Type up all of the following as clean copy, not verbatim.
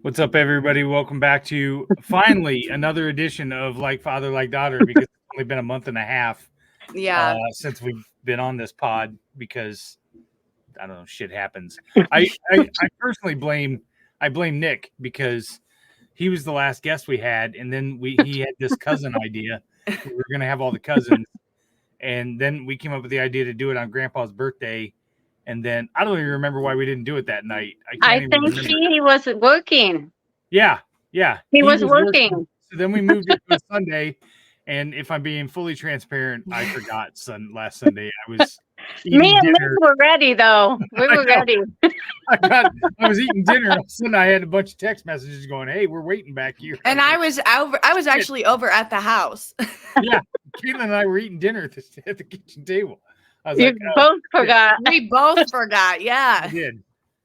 What's up, everybody? Welcome back to finally another edition of Like Father, Like Daughter, because it's only been a month and a half since we've been on this pod because I don't know, shit happens. I personally blame Nick because he was the last guest we had, and then he had this cousin idea. We were gonna have all the cousins, and then we came up with the idea to do it on Grandpa's birthday. And then I don't even remember why we didn't do it that night. I think he was working. Yeah. He was working. So then we moved it to a Sunday. And if I'm being fully transparent, I forgot last Sunday. I was eating Me and dinner. Nick were ready, though. We were ready. I was eating dinner. All of a sudden, I had a bunch of text messages going, "Hey, we're waiting back here." And I was actually over at the house. Yeah, Caitlin and I were eating dinner at the kitchen table. I was You like, both forgot. We both forgot. Yeah. I did.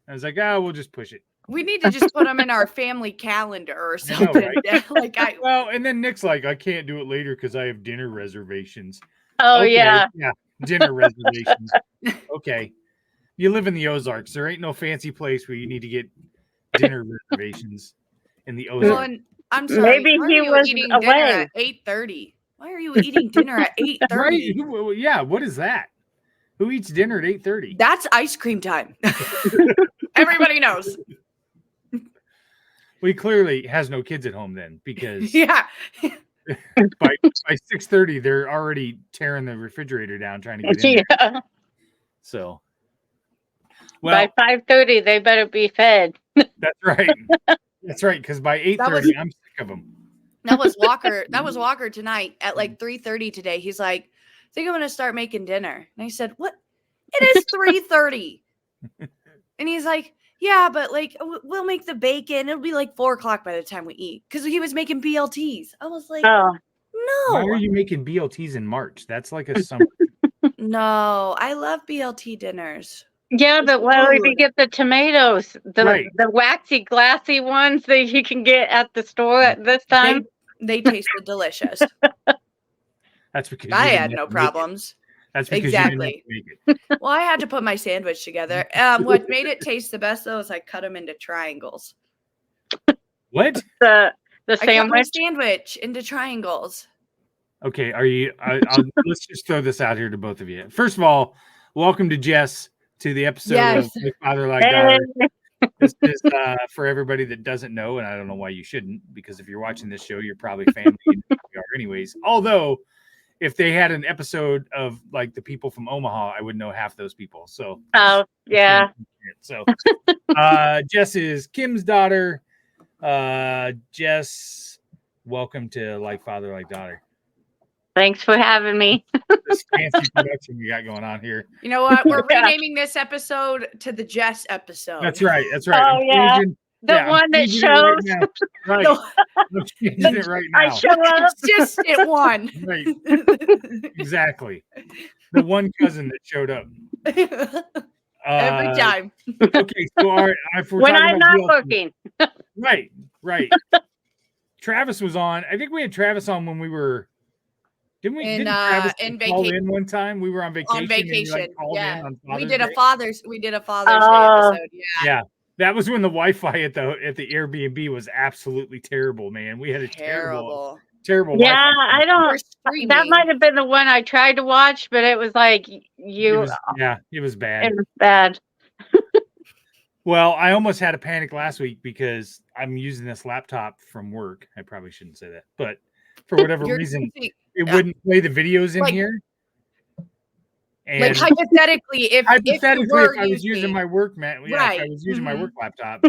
I was like, we'll just push it. We need to just put them in our family calendar or something. Right? Well, and then Nick's like, I can't do it later because I have dinner reservations. Oh, okay, yeah. Yeah, dinner reservations. Okay. You live in the Ozarks. There ain't no fancy place where you need to get dinner reservations in the Ozarks. Well, I'm sorry. Maybe why he are you was eating away. dinner at 8:30? Why are you eating dinner at 8:30? Right? Yeah, what is that? Who eats dinner at 8:30? That's ice cream time. Everybody knows. Well, he clearly has no kids at home then, because Yeah. by 6:30 they're already tearing the refrigerator down trying to get in there. Yeah. So, well, By 5:30, they better be fed. that's right. That's right. Because by 8:30, I'm sick of them. That was Walker. That was Walker tonight at like 3:30 today. He's like, I think I'm going to start making dinner. And I said, what? It is 3:30. And he's like, yeah, but like, we'll make the bacon. It'll be like 4:00 by the time we eat. Because he was making BLTs. I was like, Oh, no. Why are you making BLTs in March? That's like a summer. No, I love BLT dinners. yeah, but why would you get the tomatoes? Right. The waxy, glassy ones that you can get at the store at this time? They tasted delicious. That's because I you had didn't no have to make it. problems. That's because Exactly. you didn't have to make it. Well, I had to put my sandwich together. What made it taste the best, though, is I cut them into triangles. What? The I cut my sandwich? sandwich into triangles. Okay, are you? Let's just throw this out here to both of you. First of all, welcome to Jess to the episode of Like Father, Like Daughter. This is for everybody that doesn't know, and I don't know why you shouldn't, because if you're watching this show, you're probably family. And we are anyways. Although, if they had an episode of like the people from Omaha, I would know half those people. So, Oh, yeah. So, Jess is Kim's daughter. Jess, welcome to Like Father, Like Daughter. Thanks for having me. This fancy production we got going on here. You know what? We're Yeah. renaming this episode to the Jess episode. That's right. That's right. Oh, I'm yeah. changing- The I'm one that changing it right shows. now. Right. No. I'm changing it right I now. show up. It's just it won. Right. Exactly. The one cousin that showed up. Every time. Okay. So, all right. If we're When talking I'm about not BLT, working. Right. Travis was on. I think we had Travis on when we were. Didn't we? Didn't Travis in call vacation. in one time? We were on vacation. On vacation. called Yeah. in on We Father's did a Day. Father's Day Oh. episode. Yeah. Yeah. That was when the Wi-Fi at the Airbnb was absolutely terrible, man. We had a terrible Terrible. Yeah, Wi-Fi. I don't. We're streaming. That might have been the one I tried to watch, but it was like It was bad. It was bad. Well, I almost had a panic last week because I'm using this laptop from work. I probably shouldn't say that, but for whatever You're reason, using- it wouldn't play the videos in Like- here. And like hypothetically, if hypothetically, you were if I was using my work if I was using my Mhm. work laptop,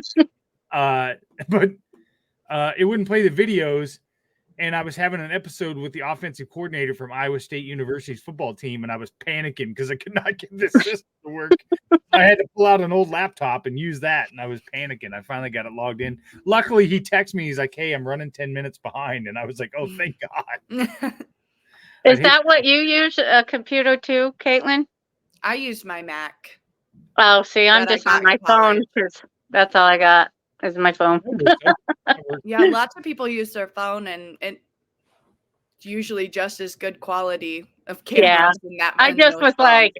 but it wouldn't play the videos. And I was having an episode with the offensive coordinator from Iowa State University's football team, and I was panicking because I could not get this system to work. I had to pull out an old laptop and use that, and I was panicking. I finally got it logged in. Luckily, he texted me. He's like, "Hey, I'm running 10 minutes behind," and I was like, "Oh, thank God." Is that what you use a computer too, Caitlin? I use my Mac. Oh, see, I'm That I just on got my in phone college. because that's all I got is my phone. Yeah, lots of people use their phone, and it's usually just as good quality of cameras Yeah. than that. I than just those was phones. like,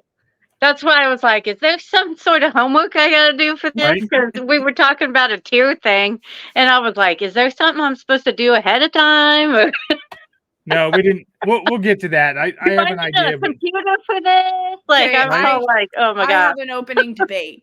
That's why I was like, is there some sort of homework I gotta do for this? Right. Because we were talking about a tier thing, and I was like, is there something I'm supposed to do ahead of time? Or No, we didn't. We'll get to that. I do have I an need idea. a But, computer for this? Like, Okay, I was all like, oh my I god. have an opening debate.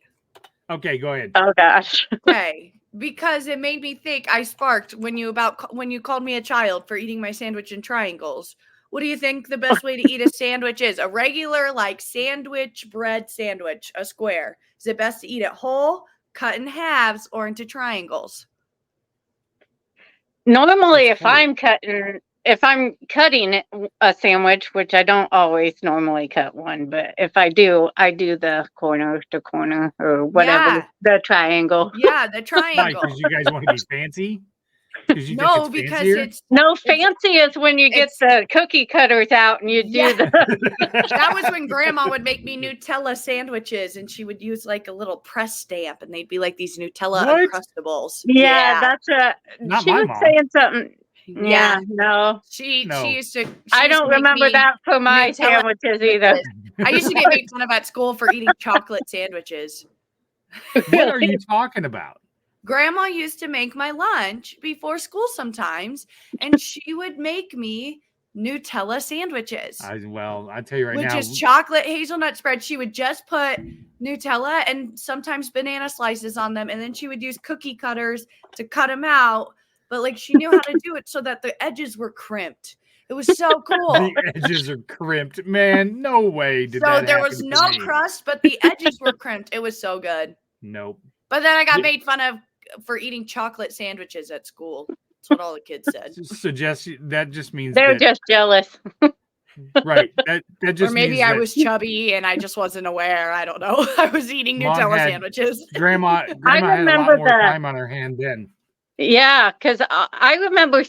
okay, go ahead. Oh gosh. Okay, because it made me think. I sparked when you called me a child for eating my sandwich in triangles. What do you think the best way to eat a sandwich is? A regular like sandwich bread sandwich, a square. Is it best to eat it whole, cut in halves, or into triangles? Normally, That's if I'm cutting a sandwich, which I don't always normally cut one, but if I do the corner to corner or whatever, Yeah. the triangle. Yeah, the Why? triangle. Because you guys want to be fancy? Because you No, think it's because fancier? it's No, fancy is when you get the cookie cutters out and you do Yeah. the. that was when Grandma would make me Nutella sandwiches, and she would use like a little press stamp, and they'd be like these Nutella What? Yeah, Yeah. that's a. Not she my was mom. saying something. Yeah. Yeah, no, She No. used to. I don't remember that for my Nutella sandwiches either. I used to get made fun of at school for eating chocolate sandwiches. What are you talking about? Grandma used to make my lunch before school sometimes, and she would make me Nutella sandwiches. I tell you right which now. is chocolate hazelnut spread. She would just put Nutella and sometimes banana slices on them, and then she would use cookie cutters to cut them out. But like she knew how to do it so that the edges were crimped. It was so cool. The edges are crimped, man. No way did So that there happen was to no me. crust, but the edges were crimped. It was so good. Nope. But then I got Yeah. made fun of for eating chocolate sandwiches at school. That's what all the kids said. That just means They're that, just jealous. right. That just Or maybe means I that was chubby and I just wasn't aware. I don't know. I was eating Mom Nutella had- sandwiches. Grandma had a remember lot more the- time on her hand then. Yeah, because I remember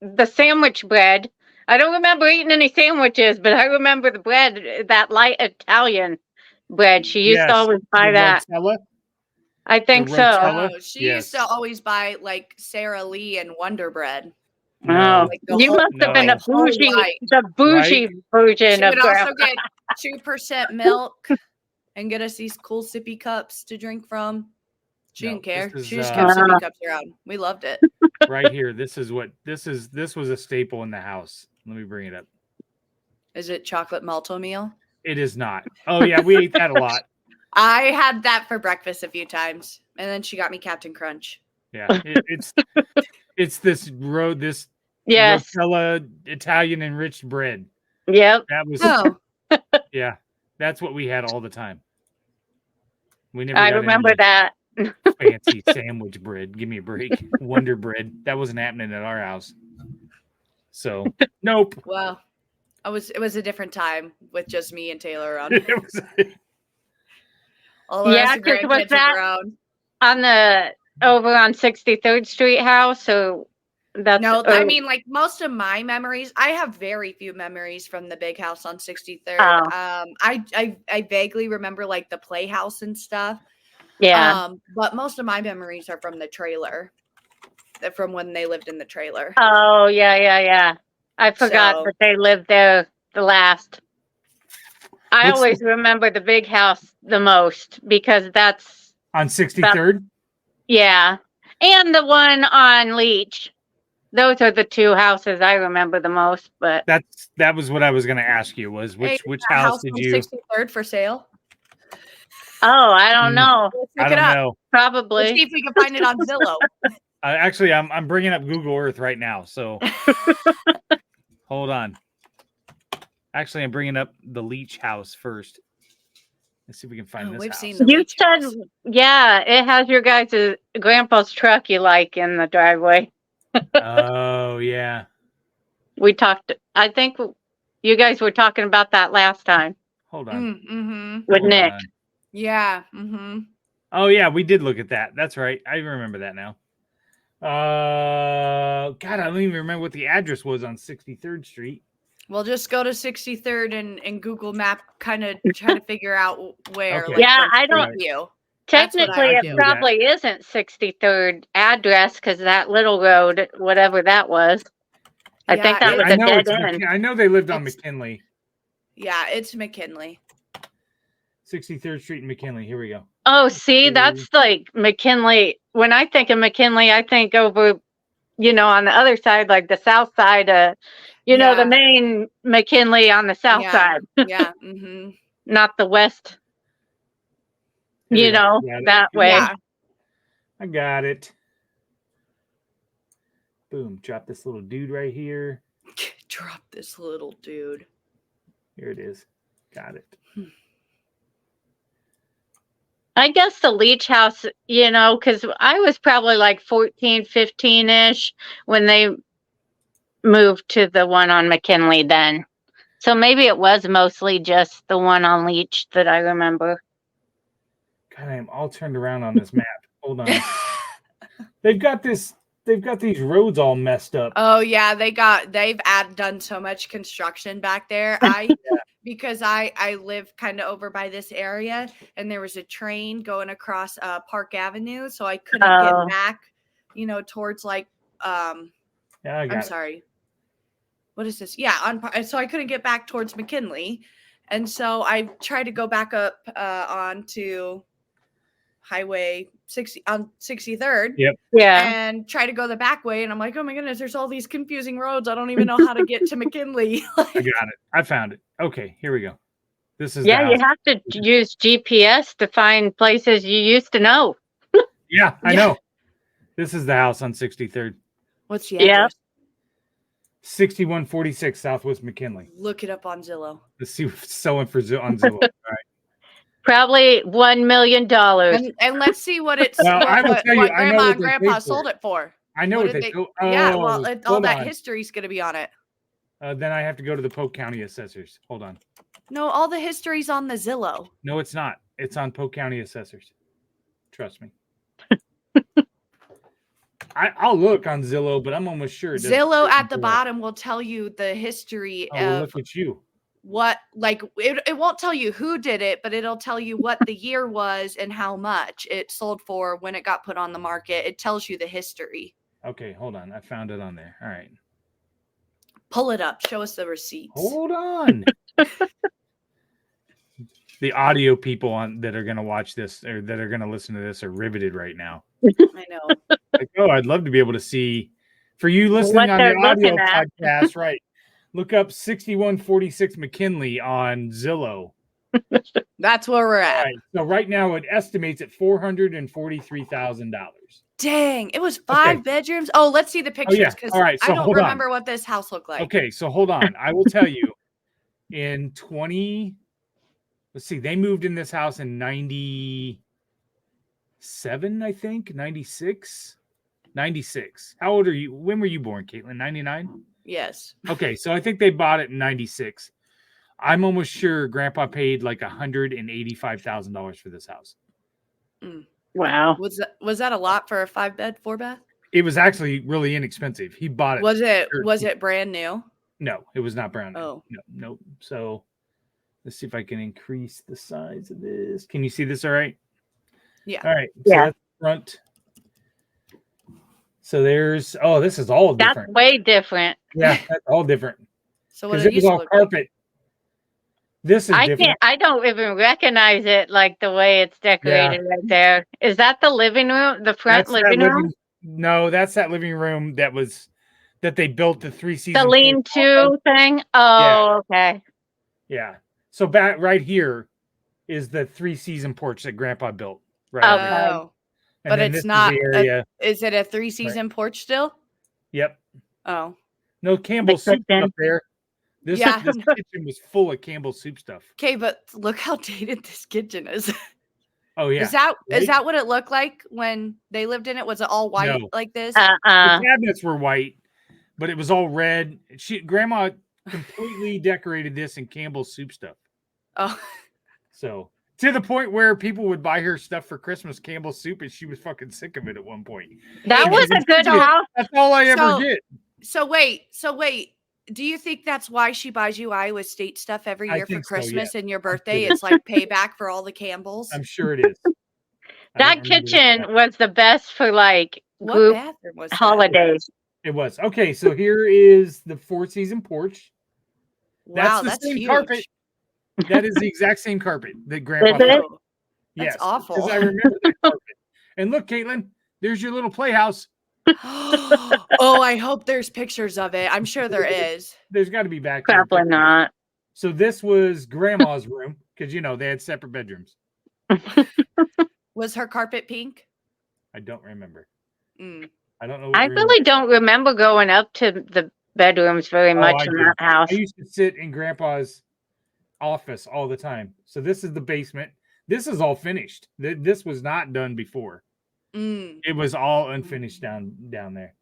the sandwich bread. I don't remember eating any sandwiches, but I remember the bread, that light Italian bread. She used Yes, to always buy the that. Rotella? I think the so. Rotella? Oh, she Yes. used to always buy like Sara Lee and Wonder Bread. Oh, Like the you whole- must have been a no. whole bougie, light. the bougie version She of would grandma. also get 2% milk and get us these cool sippy cups to drink from. She No, didn't care. this is, She just kept uh, sippy cups around. We loved it. Right here. This was a staple in the house. Let me bring it up. Is it chocolate malto meal? It is not. Oh yeah, we ate that a lot. I had that for breakfast a few times, and then she got me Captain Crunch. Yeah. It's this Yes. Rotella Italian enriched bread. Yep. That was Oh, yeah. That's what we had all the time. We never I got remember any that. fancy sandwich bread. Give me a break. Wonder bread. That wasn't happening at our house. So nope. well, it was a different time with just me and Taylor around. It was, All the Yeah, rest of the 'cause was grandkids that- were grown. On the over on 63rd Street house. So that's No, I mean, like most of my memories, I have very few memories from the big house on 63rd. Oh. I vaguely remember like the playhouse and stuff. yeah. But most of my memories are from the trailer, from when they lived in the trailer. Oh yeah. I forgot So- that they lived there the last. I What's- always remember the big house the most because that's on 63rd. yeah, and the one on Leech. Those are the two houses I remember the most. But That was what I was going to ask you was which That house did on you? 63rd for sale. oh, I don't know. Let's I look don't it up. know. Let's see Probably. if we can find it on Zillow. Actually, I'm bringing up Google Earth right now. So hold on. Actually, I'm bringing up the Leech house first. Let's see if we can find Oh, this we've house. seen the You Leech said house. yeah. It has your guys' grandpa's truck you like in the driveway. Oh yeah. We talked. I think you guys were talking about that last time Hold on. Mm-hmm. with Hold Nick. on. Yeah. Mm-hmm. Oh yeah, we did look at that. That's right. I remember that now. God, I don't even remember what the address was on 63rd Street. We'll just go to 63rd and Google Map, kind of try to figure out where. Okay. Like, Yeah, from I don't- Street View. That's what Technically, I it do. probably isn't 63rd address because that little road, whatever that was. I think Yeah, that was I a know dead it's end. I know they lived on It's- McKinley. Yeah, it's McKinley. 63rd Street in McKinley. Here we go. Oh, see, that's like McKinley. When I think of McKinley, I think over, on the other side, like the south side, know, the main McKinley on the south side. Yeah. Mm-hmm. Not the west, that way. Yeah. I got it. Boom. Drop this little dude right here. Drop this little dude. Here it is. Got it. I guess the Leach House, because I was probably like 14, 15-ish when they moved to the one on McKinley then. So maybe it was mostly just the one on Leach that I remember. God, I'm all turned around on this map. Hold on. They've got these roads all messed up. Oh yeah, they've done so much construction back there. Because I live kind of over by this area, and there was a train going across Park Avenue, so I couldn't get back, towards like I'm sorry. What is this? Yeah, so I couldn't get back towards McKinley, and so I tried to go back up onto Highway 60 on 63rd. Yep. Yeah. And try to go the back way, and I'm like, oh my goodness, there's all these confusing roads. I don't even know how to get to McKinley. I got it. I found it. Okay, here we go. This is you have to use GPS to find places you used to know. Yeah, I know. This is the house on 63rd. What's the address? 6146 Southwest McKinley. Look it up on Zillow. Let's see what's selling for on Zillow. All right. Probably $1 million. And let's see what it's what Grandma and Grandpa sold it for. I know what they sold. Yeah, well, all that history's going to be on it. Then I have to go to the Polk County Assessors. Hold on. No, all the history's on the Zillow. No, it's not. It's on Polk County Assessors. Trust me. I'll look on Zillow, but I'm almost sure. Zillow at the bottom will tell you the history of look at you. What, like, it won't tell you who did it, but it'll tell you what the year was and how much it sold for when it got put on the market. It tells you the history. Okay, hold on. I found it on there. All right. Pull it up. Show us the receipts. Hold on. The audio people that are going to watch this or that are going to listen to this are riveted right now. I know. Like, I'd love to be able to see. For you listening on the audio podcast, right? Look up 6146 McKinley on Zillow. That's where we're at. Right. So right now it estimates at $443,000. Dang, it was 5 bedrooms. Oh, let's see the pictures because right, so I don't remember what this house looked like. Okay, so hold on. I will tell you. In let's see, they moved in this house in 97, I think. 96. How old are you? When were you born, Caitlin? 99? Yes. Okay, so I think they bought it in 96. I'm almost sure Grandpa paid like $185,000 for this house. Wow. Was that a lot for a 5-bed, 4-bath? It was actually really inexpensive. He bought it. Was it brand new? No, it was not brand new. Oh. No. So let's see if I can increase the size of this. Can you see this all right? Yeah. All right. So that's front. So there's this is all different. That's way different. Yeah, that's all different. So what it was all carpet. Like? This is different. I don't even recognize it like the way it's decorated right there. Is that the living room? The front living room? No, that's that living room that they built the 3-season. The lean-to thing? Oh, okay. Yeah. So back right here is the 3-season porch that Grandpa built. Right. Oh. But it's not. Is it a 3-season porch still? Yep. Oh. No Campbell soup up there. This kitchen was full of Campbell soup stuff. Okay, but look how dated this kitchen is. Oh yeah. Is that what it looked like when they lived in it? Was it all white like this? The cabinets were white, but it was all red. Grandma completely decorated this in Campbell soup stuff. Oh. So to the point where people would buy her stuff for Christmas, Campbell soup, and she was fucking sick of it at one point. That was a good house. That's all I ever get. So wait. Do you think that's why she buys you Iowa State stuff every year for Christmas and your birthday? It's like payback for all the Campbells. I'm sure it is. That kitchen was the best for like group holidays. It was. Okay, so here is the 4-season porch. Wow, that's the same huge. carpet. That is the exact same carpet that Grandpa. Is it? Oh, that's Yes, awful. because I remember that carpet. And look, Caitlin, there's your little playhouse. Oh, I hope there's pictures of it. I'm sure there is. There's got to be back there. Probably not. So this was Grandma's room because they had separate bedrooms. Was her carpet pink? I don't remember. Mm. I don't know. What I room really don't remember going up to the bedrooms very much I in do. that house. I used to sit in Grandpa's office all the time. So this is the basement. This is all finished. This was not done before. Mm. It was all unfinished down there.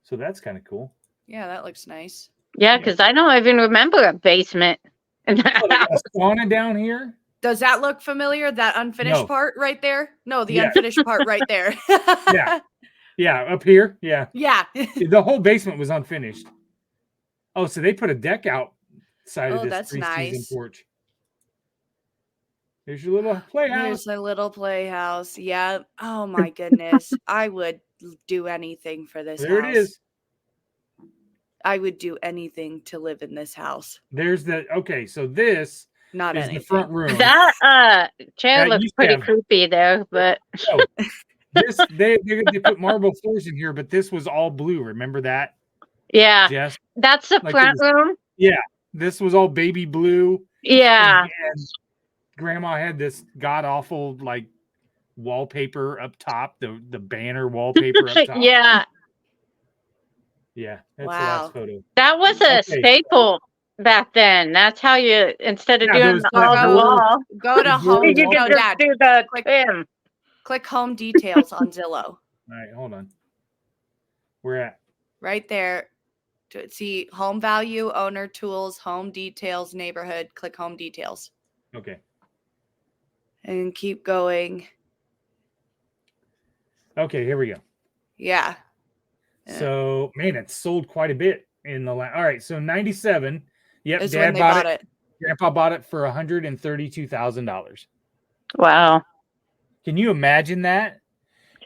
So that's kind of cool. Yeah, that looks nice. Yeah, because I don't even remember a basement in that Oh, they house. got a sauna down here. Does that look familiar? That unfinished No. part right there? No, the Yeah. unfinished part right there. Yeah, up here. Yeah. Yeah. The whole basement was unfinished. Oh, so they put a deck outside Oh, of this that's three-season nice. porch. There's your little playhouse. There's a little playhouse. Yeah. Oh my goodness. I would do anything for this There house. it is. I would do anything to live in this house. There's so this Not is anything. the front room. That chair That looks used to pretty have- creepy there, but This they put marble floors in here, but this was all blue. Remember that, yeah, Jess? that's the Like it front room. This was all baby blue. Yeah, And Grandma had this god awful wallpaper up top, the banner wallpaper up top. yeah, Yeah, that's the Wow. last photo. that was a Okay. staple back then. That's how you, instead of Yeah, doing those the all flat the wall, Go to Blue home. you wall. could No, just Dad. do the Click- trim. Click home details on Zillow. All right, hold on. We're at Right there. To see home value, owner tools, home details, neighborhood. Click home details. okay. And keep going. Okay, here we go. Yeah. Yeah. So, man, it's sold quite a bit in the last. All right, so 97. Yep, Is when Dad they bought bought it. Grandpa bought it for $132,000. Wow. Can you imagine that?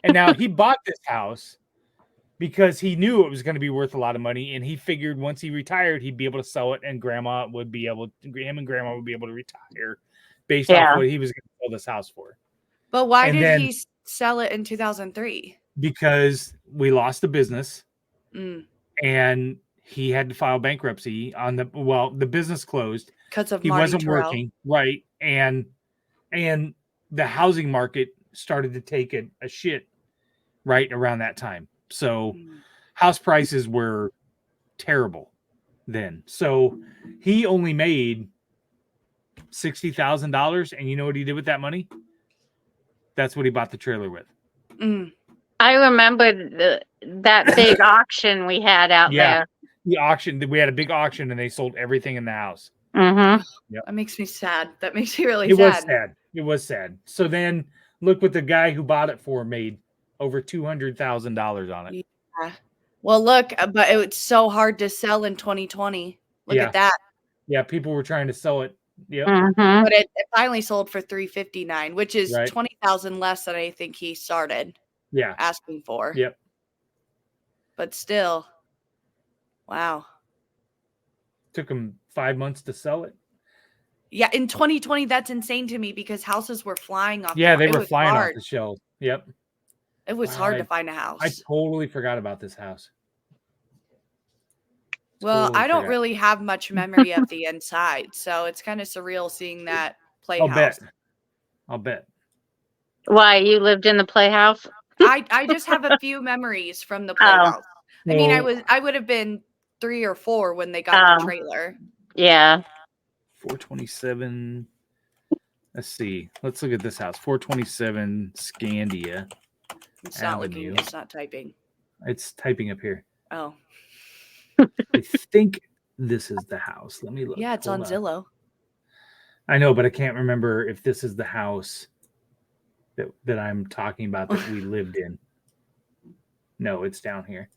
And now he bought this house because he knew it was going to be worth a lot of money, and he figured once he retired, he'd be able to sell it, and him and Grandma would be able to retire based Yeah. off what he was going to sell this house for. But why And did then- he sell it in 2003? Because we lost the business, Mm. and he had to file bankruptcy on the business closed. Because of He Marty wasn't Terrell. working, right? And the housing market started to take a shit right around that time. So Mm. house prices were terrible then. So he only made $60,000, and you know what he did with that money? That's what he bought the trailer with. Mm. I remember that big auction we had out Yeah. The auction, we had a big auction, and they sold everything in the house. there. Mm-hmm. That makes me sad. That makes me really It was sad. sad. It was sad. So then look what the guy who bought it for made, over $200,000 on it. Well, look, but it's so hard to sell in 2020. Look Yeah. at that. Yeah, people were trying to sell it. Yep. Mm-hmm. But it finally sold for $359, which is Right. 20,000 less than I think he started Yeah. asking for. Yep. But still, wow. Took him 5 months to sell it. Yeah, in 2020, that's insane to me because houses were flying off. Yeah, the- they it were was flying hard. off the shelves. Yep. It was Wow, hard to find a house. I totally forgot about this house. Well, Totally I don't forgot. really have much memory of the inside, so it's kind of surreal seeing that I'll playhouse. bet. I'll bet. Why, you lived in the playhouse? I just have a few memories from the playhouse. I mean, Well, I would have been 3 or 4 when they got the Oh. trailer. Yeah. 427. Let's see. Let's look at this house. 427 Scandia. It's not Avenue. looking. It's not typing. It's typing up here. Oh, I think this is the house. Let me look. yeah, it's Hold on Zillow. I know, but I can't remember if this is the house that I'm talking about that we lived in. No, it's down here.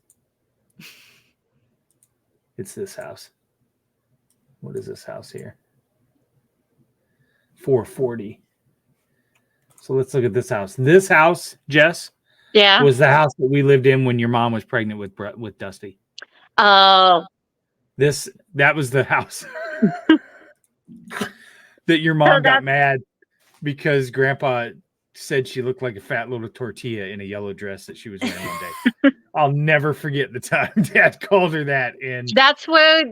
It's this house. What is this house here? 440. So let's look at this house. This house, Jess, Yeah. was the house that we lived in when your mom was pregnant with Dusty. Oh, That was the house. that your mom got mad because Grandpa said she looked like a fat little tortilla in a yellow dress that she was wearing one day. I'll never forget the time Dad called her that. And that's where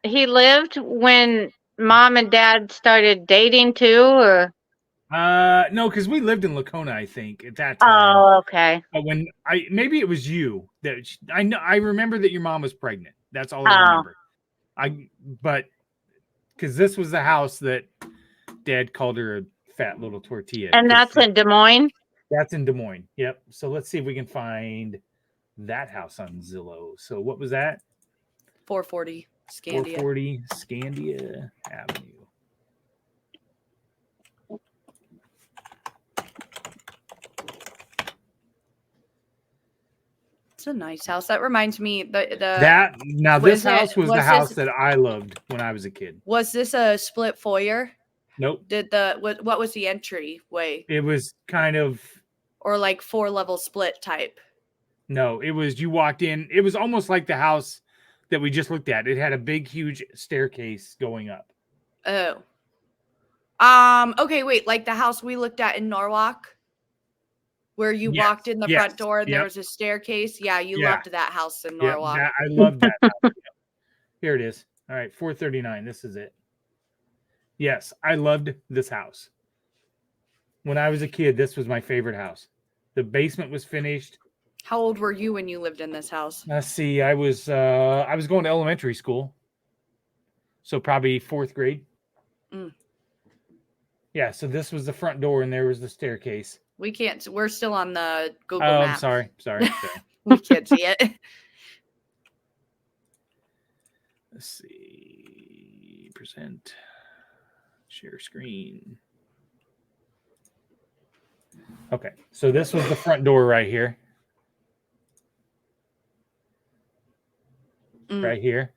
he lived when Mom and Dad started dating too, or no, because we lived in Lacona, I think, at that time. Oh, okay. When maybe it was you that I remember that your mom was pregnant. That's all I remember. But because this was the house that Dad called her a fat little tortilla. And that's in Des Moines? That's in Des Moines. Yep. So let's see if we can find that house on Zillow. So what was that? 440 Scandia. 440 Scandia Avenue. It's a nice house. That reminds me this house was the house that I loved when I was a kid. Was this a split foyer? Nope. What was the entry way? It was kind of or like 4-level split type. No, it was you walked in. It was almost like the house that we just looked at. It had a big, huge staircase going up. Oh. Okay, wait. Like the house we looked at in Norwalk, where you walked in the front door and there was a staircase. Yeah, you loved that house in Norwalk. I loved that house. Here it is. All right, 439. This is it. Yes, I loved this house. When I was a kid, this was my favorite house. The basement was finished. How old were you when you lived in this house? Let's see. I was going to elementary school, so probably 4th grade. Mm. Yeah. So this was the front door, and there was the staircase. We can't. We're still on the Google Maps. I'm sorry. We can't see it. Let's see. Present. Share screen. Okay. So this was the front door right here. Right here.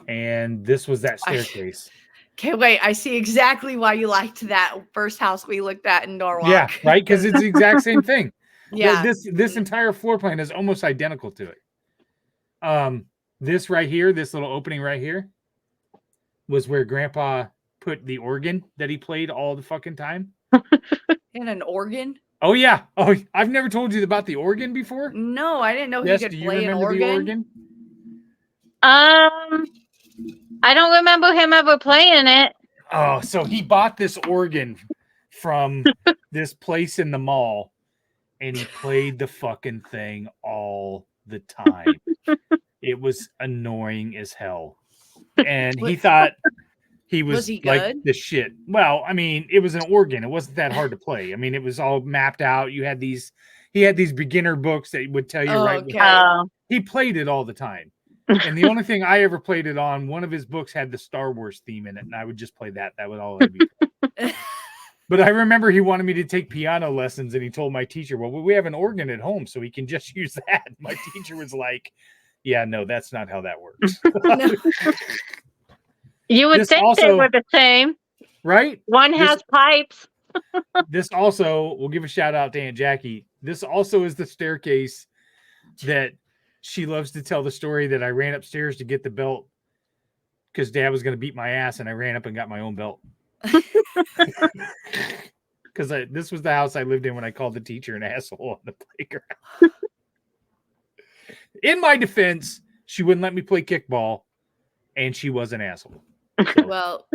And this was that staircase. Okay, wait. I see exactly why you liked that first house we looked at in Norwalk. Yeah, right? Because it's the exact same thing. Yeah. This entire floor plan is almost identical to it. This right here, this little opening right here, was where Grandpa put the organ that he played all the fucking time. In an organ? Oh, yeah. Oh, I've never told you about the organ before? No, I didn't know he could play an organ. The organ. I don't remember him ever playing it. Oh, so he bought this organ from this place in the mall, and he played the fucking thing all the time. It was annoying as hell. And he thought he was like the shit. Well, I mean, it was an organ. It wasn't that hard to play. I mean, it was all mapped out. He had these beginner books that would tell you He played it all the time. And the only thing I ever played it on, one of his books had the Star Wars theme in it, and I would just play that. That would all be. But I remember he wanted me to take piano lessons, and he told my teacher, well, we have an organ at home, so we can just use that. My teacher was like, yeah, no, that's not how that works. You would think they were the same. Right? One has pipes. This also, we'll give a shout out to Aunt Jackie. This also is the staircase that she loves to tell the story that I ran upstairs to get the belt because Dad was going to beat my ass, and I ran up and got my own belt. Because this was the house I lived in when I called the teacher an asshole on the playground. In my defense, she wouldn't let me play kickball, and she was an asshole. So. Well,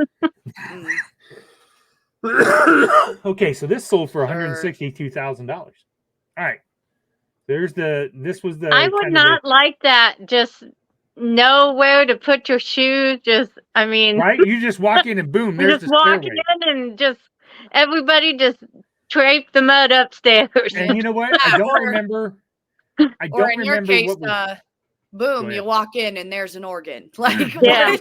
okay, so this sold for $162,000. All right. This was the. I would not like that. Just know where to put your shoes. I mean, right? You just walk in and boom, there's just walk in and just everybody just drape the mud upstairs. And you know what? I don't remember. I don't remember your case, what. Boom! You walk in and there's an organ. Like yeah,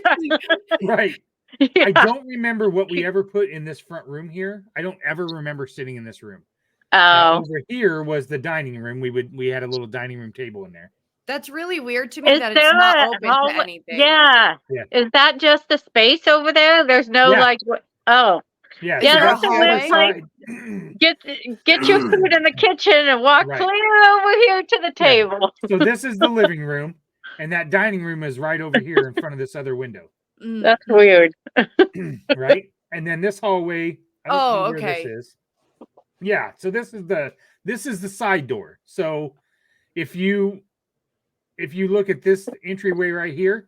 right. Yeah. I don't remember what we ever put in this front room here. I don't ever remember sitting in this room. Over here was the dining room. We had a little dining room table in there. That's really weird to me that it's not open to anything. Yeah. Is that just the space over there? There's no oh. Yeah. Yeah, that's a weird place. Get your food in the kitchen and walk clear over here to the table. So this is the living room, and that dining room is right over here in front of this other window. That's weird. Right? And then this hallway. I don't know where this is. Yeah, so this is the side door. So if you look at this entryway right here,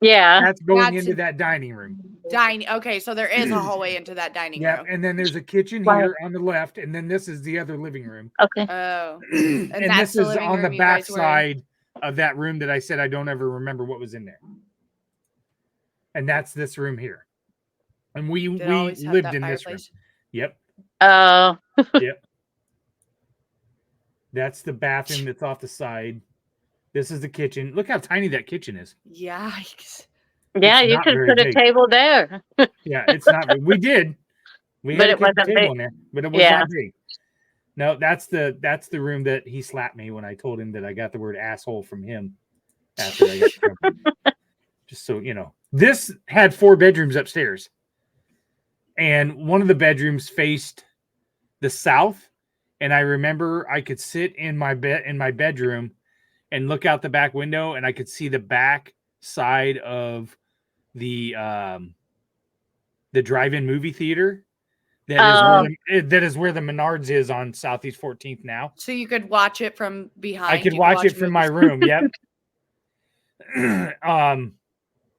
that's going into that dining room. Okay, so there is a hallway into that dining room. And then there's a kitchen here on the left, and then this is the other living room. Okay. Oh, and this is on the back side of that room that I said I don't ever remember what was in there. And that's this room here. And we lived in this room. Yep. Oh. Yep. That's the bathroom that's off the side. This is the kitchen. Look how tiny that kitchen is. Yikes. Yeah, you could put a table there. Yeah, it's not. We did. We had a table in there, but it was not big. No, that's the room that he slapped me when I told him that I got the word asshole from him. After I got just so you know, this had 4 bedrooms upstairs, and one of the bedrooms faced the south. And I remember I could sit in my bedroom and look out the back window, and I could see the back side of the drive-in movie theater. That is where the Menards is on Southeast 14th now. So you could watch it from behind. I could watch it from my room. Yep.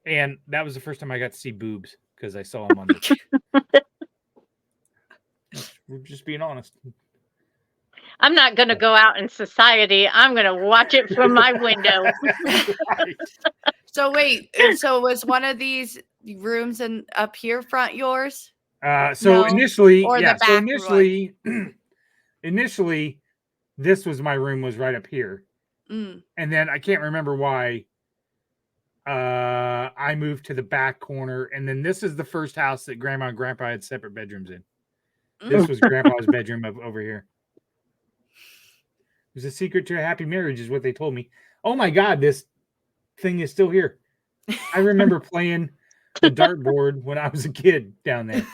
And that was the first time I got to see boobs because I saw them on the. We're just being honest. I'm not going to go out in society. I'm going to watch it from my window. Right. So wait, so was one of these rooms up here front yours? Initially, initially, this was my room was right up here. And then I can't remember why I moved to the back corner. And then this is the first house that Grandma and Grandpa had separate bedrooms in. This was Grandpa's bedroom over here. It was a secret to a happy marriage is what they told me. Oh my God, this thing is still here. I remember playing the dartboard when I was a kid down there.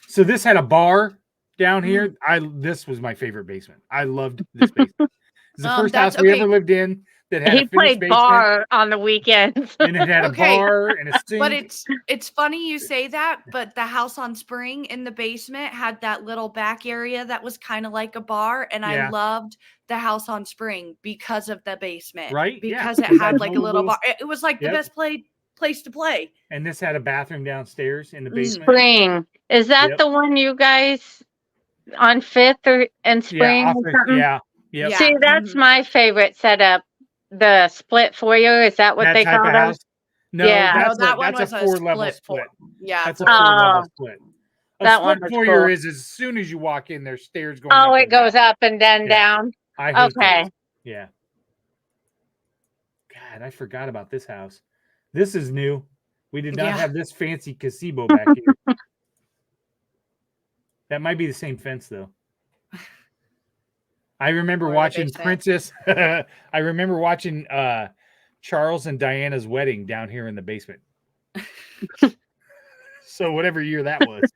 So this had a bar down here. This was my favorite basement. I loved this basement. It's the first house we ever lived in that had a played basement, bar on the weekends. and it had a bar and a sink. But it's funny you say that, but the house on Spring in the basement had that little back area that was kind of like a bar, and I loved the house on Spring because of the basement. Right? Because it had like a little bar. It was like the best place to play. And this had a bathroom downstairs in the basement. Spring. Is that the one you guys on 5th and Spring? Yeah. Yep. See, that's my favorite setup. The split foyer. Is that what they call it? No, that's a 4-level split. Yeah. That's a 4-level split. That split one foyer is as soon as you walk in, there's stairs going up. Oh, it goes up and then down. Okay. Yeah. God, I forgot about this house. This is new. We did not have this fancy gazebo back here. That might be the same fence, though. I remember watching Princess. I remember watching Charles and Diana's wedding down here in the basement. So whatever year that was.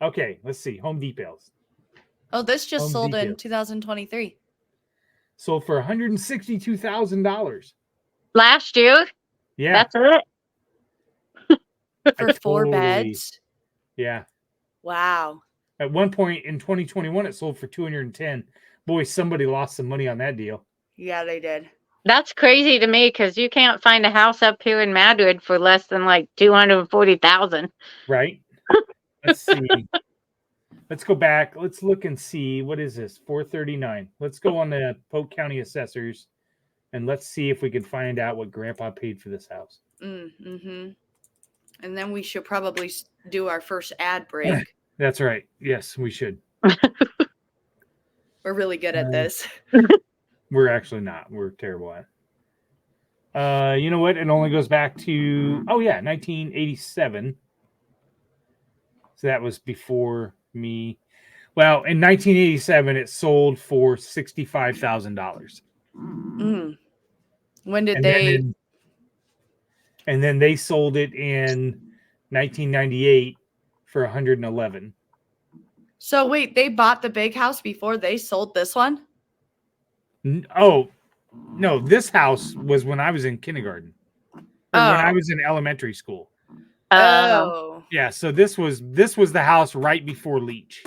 Okay, let's see. Home details. Oh, this just sold in 2023. Sold for $162,000. Last year? Yeah. That's it? For 4 beds? Yeah. Wow. At one point in 2021, it sold for $210,000. Boy, somebody lost some money on that deal. Yeah, they did. That's crazy to me because you can't find a house up here in Madrid for less than like $240,000. Right. Let's see. Let's go back. Let's look and see. What is this? 439. Let's go on the Polk County Assessors and let's see if we can find out what Grandpa paid for this house. Mm-hmm. And then we should probably do our first ad break. That's right. Yes, we should. We're really good at this. We're actually not. We're terrible at it. You know what? It only goes back to 1987. So that was before me. Well, in 1987, it sold for $65,000. When did they? And then they sold it in 1998 for $111,000. So wait, they bought the big house before they sold this one? Oh, no, this house was when I was in kindergarten. Or when I was in elementary school. Oh. Yeah, so this was the house right before Leach.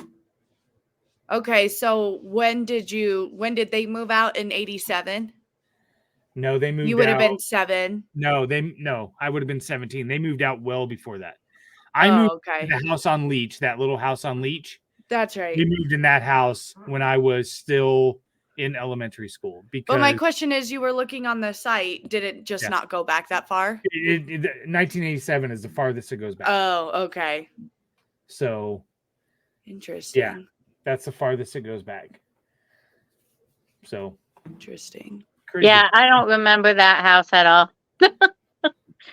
Okay, so when did they move out in 87? No, they moved out. You would have been 7. No, I would have been 17. They moved out well before that. I moved okay. to the house on Leach, that little house on Leach. That's right. We moved in that house when I was still in elementary school. Because But my question is, you were looking on the site. Did it just not go back that far? 1987 is the farthest it goes back. Oh, okay. So interesting. Yeah, that's the farthest it goes back. So interesting. Crazy. Yeah, I don't remember that house at all.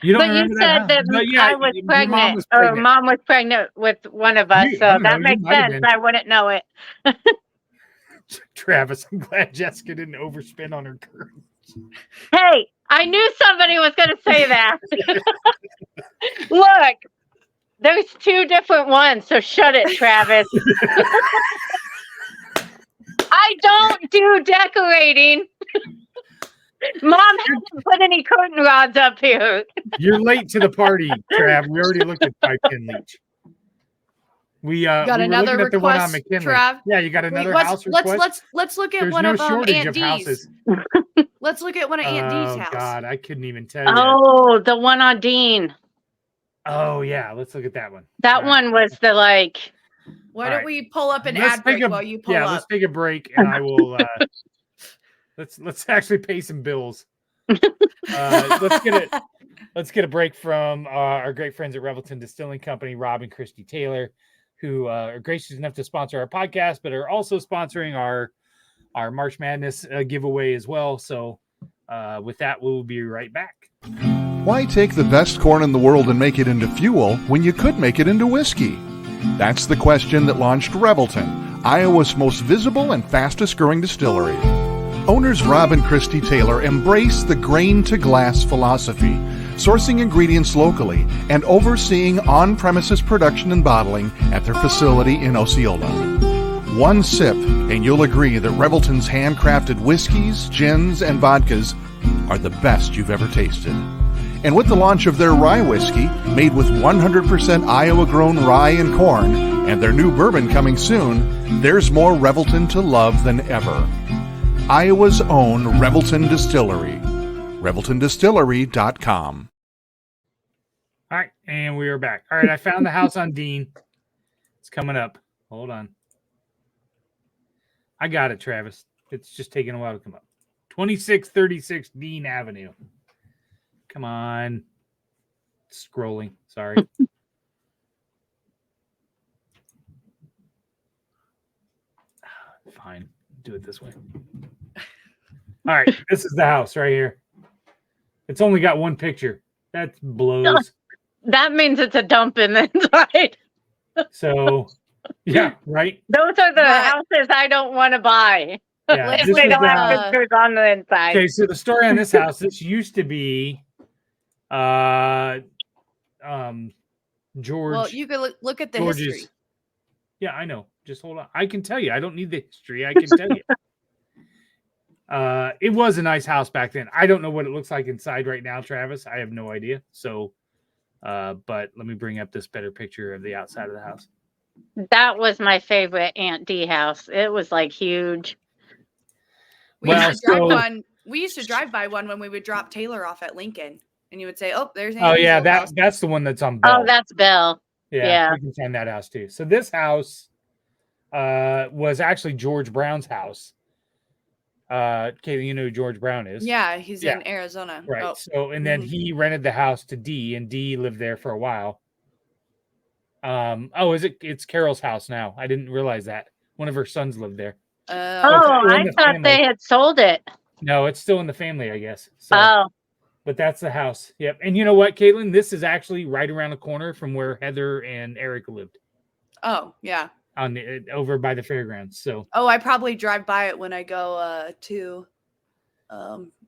You don't but you said that I was pregnant, or Mom was pregnant with one of us, so that makes sense. I wouldn't know it. Travis, I'm glad Jessica didn't overspin on her curves. Hey, I knew somebody was going to say that. Look, there's 2 different ones, so shut it, Travis. I don't do decorating. Mom hasn't put any curtain rods up here. You're late to the party, Trav. We already looked at 510 Leach. We got another request, the one on McKinley. Trav. Yeah, you got another house request. Let's look at There's one no of shortage Aunt of D's. houses. Let's look at one of Aunt D's house. Oh God, I couldn't even tell you. Oh, the one on Dean. Oh yeah, let's look at that one. That one was the like. Why don't we pull up an ad break while you pull up? Yeah, let's take a break, and I will. Let's actually pay some bills. Let's get a break from our great friends at Revelton Distilling Company, Rob and Christy Taylor, who are gracious enough to sponsor our podcast, but are also sponsoring our March Madness giveaway as well. So with that, we'll be right back. Why take the best corn in the world and make it into fuel when you could make it into whiskey? That's the question that launched Revelton, Iowa's most visible and fastest growing distillery. Owners Rob and Christy Taylor embrace the grain-to-glass philosophy, sourcing ingredients locally and overseeing on-premises production and bottling at their facility in Osceola. One sip, and you'll agree that Revelton's handcrafted whiskeys, gins, and vodkas are the best you've ever tasted. And with the launch of their rye whiskey, made with 100% Iowa-grown rye and corn, and their new bourbon coming soon, there's more Revelton to love than ever. Iowa's own Revelton Distillery. ReveltonDistillery.com. All right, and we are back. All right, I found the house on Dean. It's coming up. Hold on. I got it, Travis. It's just taking a while to come up. 2636 Dean Avenue. Come on. Scrolling. Sorry. Fine. Do it this way. All right. This is the house right here. It's only got one picture. That blows. That means it's a dump in the inside. So, yeah, right. Those are the houses I don't want to buy. Yeah, if they don't have pictures on the inside. Okay, so the story on this house, this used to be George. Well, you could look at the George's history. Yeah, I know. Just hold on. I can tell you. I don't need the history. I can tell you. It was a nice house back then. I don't know what it looks like inside right now, Travis. I have no idea. So, but let me bring up this better picture of the outside of the house. That was my favorite Aunt D house. It was like huge. We used to drive by one when we would drop Taylor off at Lincoln, and you would say, "Oh, there's." Oh yeah, that's the one that's on Bell. Oh, that's Bell. Yeah, we can find that house too. So this house was actually George Brown's house. Kaylee, you know who George Brown is? Yeah, he's in Arizona. Right. Oh. So, and then he rented the house to Dee, and Dee lived there for a while. It's Carol's house now. I didn't realize that. One of her sons lived there. I thought they had sold it. No, it's still in the family, I guess. So, but that's the house. Yep. And you know what, Caitlin? This is actually right around the corner from where Heather and Eric lived. Oh, yeah. Over by the fairgrounds. So. Oh, I probably drive by it when I go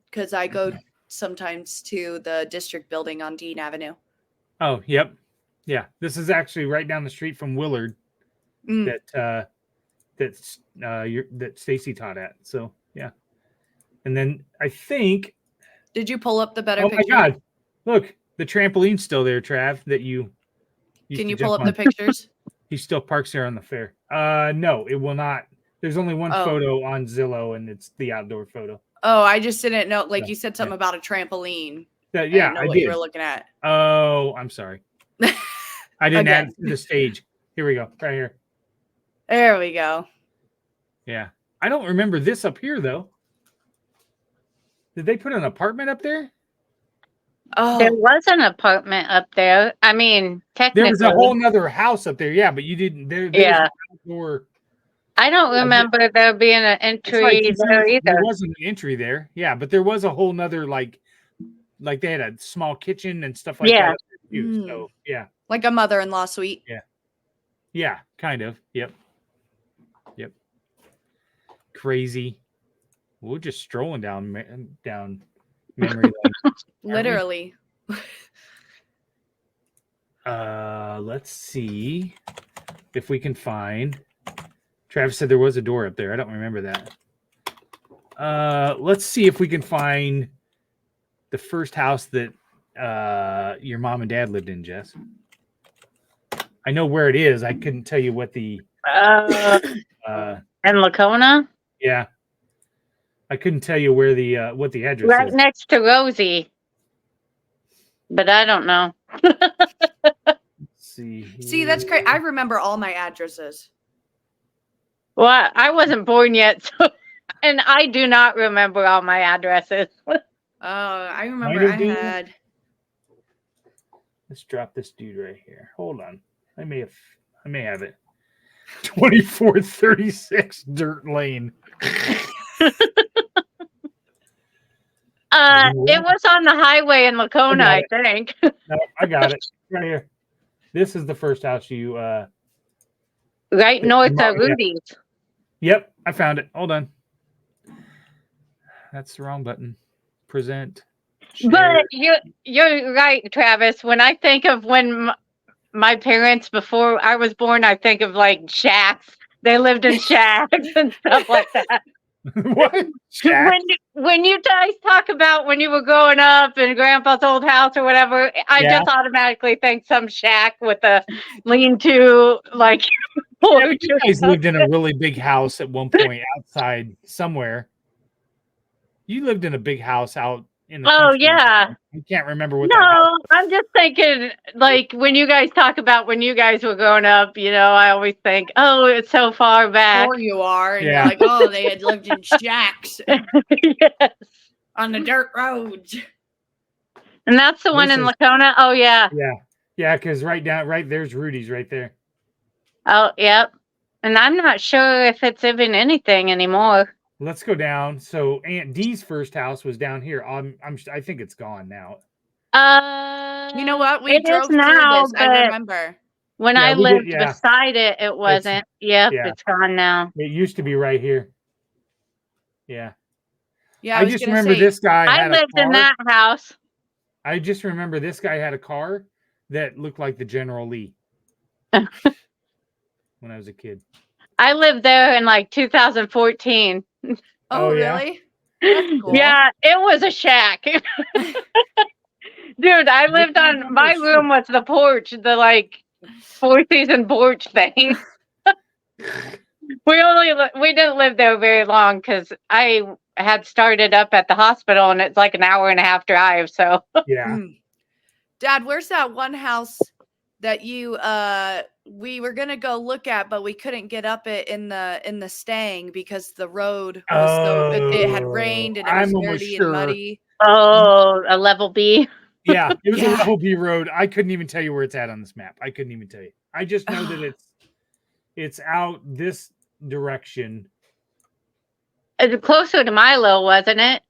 because I go sometimes to the district building on Dean Avenue. Oh, yep. Yeah. This is actually right down the street from Willard that Stacy taught at. So, yeah. And then I think. Did you pull up the better picture? Oh my God. Look, the trampoline's still there, Trav, that you Can you pull up the pictures? He still parks there on the fair. No, it will not. There's only one photo on Zillow, and it's the outdoor photo. Oh, I just didn't know. Like you said something about a trampoline. Yeah, I didn't know I what did. you were looking at. Oh, I'm sorry. I didn't Okay. add it to the stage. Here we go. Right here. There we go. Yeah. I don't remember this up here, though. Did they put an apartment up there? Oh, There was an apartment up there. I mean, There technically. was a whole nother house up there. Yeah, but you didn't. There Yeah. was an outdoor. I don't remember there being an It's entry like there either. there wasn't an entry there. Yeah, but there was a whole nother like they had a small kitchen and stuff like Yeah. that. Too. So yeah. like a mother-in-law suite. Yeah, kind of. Yep. Crazy. We're just strolling down memory lane. Literally. Let's see if we can find. Travis said there was a door up there. I don't remember that. Let's see if we can find the first house that your mom and dad lived in, Jess. I know where it is. I couldn't tell you what the In Lacona? yeah. I couldn't tell you where the what the address Right is. next to Rosie. But I don't know. Let's see. See, that's great. I remember all my addresses. Well, I wasn't born yet, so and I do not remember all my addresses. I remember Might I have been. had. Let's drop this dude right here. Hold on. I may have it. 2436 Dirt Lane. It was on the highway in Lacona, I I think. No, I got it. Right here. This is the first house you Right north of Yeah. Rudy's. Yep, I found it. Hold on. That's the wrong button. Present. Share. But you're right, Travis. When I think of when my parents, before I was born, I think of like shacks. They lived in shacks and stuff like that. What? Shack? When you guys talk about when you were growing up in Grandpa's old house or whatever, I Yeah. just automatically think some shack with a lean-to, like Yeah, porch. you guys lived in a really big house at one point outside somewhere. You lived in a big house out in the Oh, country. yeah. I can't remember what that house. No, I'm just thinking, like, when you guys talk about when you guys were growing up, I always think, oh, it's so far back. Or you are, and Yeah. you're like, oh, they had lived in shacks Yes. on the dirt roads. And that's the one This in is- Lacona? Oh, yeah. Yeah, because right there's Rudy's right there. Oh, yep. And I'm not sure if it's even anything anymore. Let's go down. So Aunt Dee's first house was down here. I think it's gone now. You know what? We It is drove through now, this. I but remember. when Yeah, I we did, lived yeah. beside it, it wasn't. Yep, yeah. it's gone now. It used to be right here. Yeah. Yeah, I was just gonna remember say, this guy I had a lived in car. that house. I just remember this guy had a car that looked like the General Lee when I was a kid. I lived there in like 2014. Oh, Oh, yeah? really? That's cool. Yeah, it was a shack. Dude, I lived on my room was the porch, the like four season porch thing. We didn't live there very long because I had started up at the hospital and it's like an hour and a half drive. So Yeah. Mm. Dad, where's that one house that you we were gonna go look at, but we couldn't get up it in the Stang because the road was it had rained and it was I'm almost dirty sure. and muddy. a level B. Yeah, it was Yeah. a level B road. I couldn't even tell you where it's at on this map. I couldn't even tell you. I just know that it's out this direction. Closer to Milo, wasn't it?